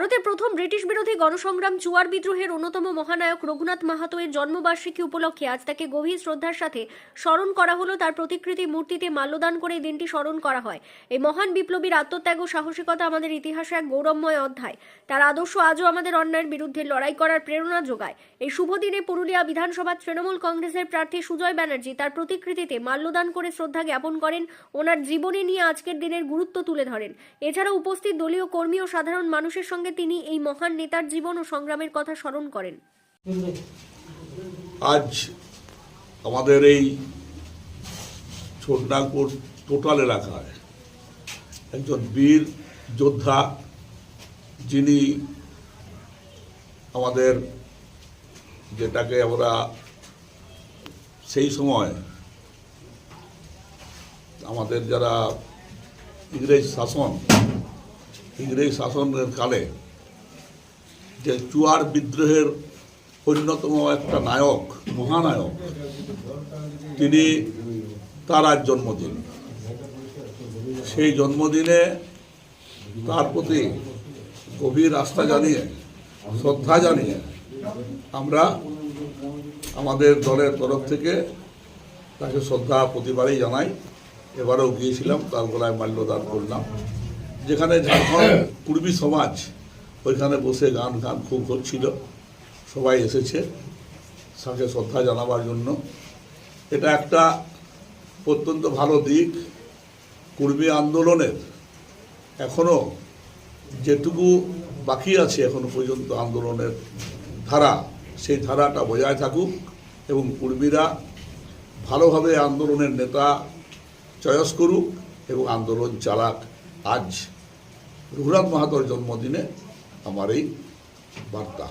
ভারতের প্রথম ব্রিটিশ বিরোধী গণসংগ্রাম চুয়ার বিদ্রোহের অন্যতম মহানায়ক রঘুনাথ মাহাতো এর জন্মবার্ষিকী উপলক্ষে আজ তাকে গভীর শ্রদ্ধার সাথে স্মরণ করা হলো। তার প্রতিকৃতি মূর্তিতে মাল্যদান করে এই দিনটি স্মরণ করা হয়। এই মহান বিপ্লবীর আত্মত্যাগ ও সাহসিকতা আমাদের ইতিহাসে এক গৌরবময় অধ্যায়। তার আদর্শ আজও আমাদের অন্যায়ের বিরুদ্ধে লড়াই করার প্রেরণা যোগায়। এই শুভ দিনে পুরুলিয়া বিধানসভা তৃণমূল কংগ্রেসের প্রার্থী সুজয় ব্যানার্জি তার প্রতিকৃতিতে মাল্যদান করে শ্রদ্ধা জ্ঞাপন করেন। ওনার জীবনী নিয়ে আজকের দিনের গুরুত্ব তুলে ধরেন। এছাড়া উপস্থিত দলীয় কর্মী ও সাধারণ মানুষের সঙ্গে তিনি এই মহান নেতার জীবন ও সংগ্রামের কথা স্মরণ করেন। আজ আমাদের এই ছোটনাগপুর টোটাল এলাকায় একজন বীর যোদ্ধা, যিনি আমাদের যেটাকে আমরা সেই সময় আমাদের যারা ইংরেজ শাসনের কালে যে চুয়ার বিদ্রোহের অন্যতম একটা নায়ক, মহানায়ক, তিনি তার আজ জন্মদিন। সেই জন্মদিনে তার প্রতি গভীর আস্থা জানিয়ে, শ্রদ্ধা জানিয়ে আমরা আমাদের দলের তরফ থেকে তাকে শ্রদ্ধা প্রতিবারই জানাই। এবারেও গিয়েছিলাম, তার গলায় মাল্যদান করলাম। যেখানে ঝাড়খণ্ড কুর্মী সমাজ ওইখানে বসে গান খুব হচ্ছিল, সবাই এসেছে তাকে শ্রদ্ধা জানাবার জন্য। এটা একটা অত্যন্ত ভালো দিক। কুর্মী আন্দোলনের এখনও যেটুকু বাকি আছে এখনো পর্যন্ত আন্দোলনের ধারা, সেই ধারাটা বজায় থাকুক এবং কুর্মীরা ভালোভাবে আন্দোলনের নেতা চয়েস করুক এবং আন্দোলন চালাক। আজ রঘুনাথ মাহাতোর জন্মদিনে আমার এই বার্তা।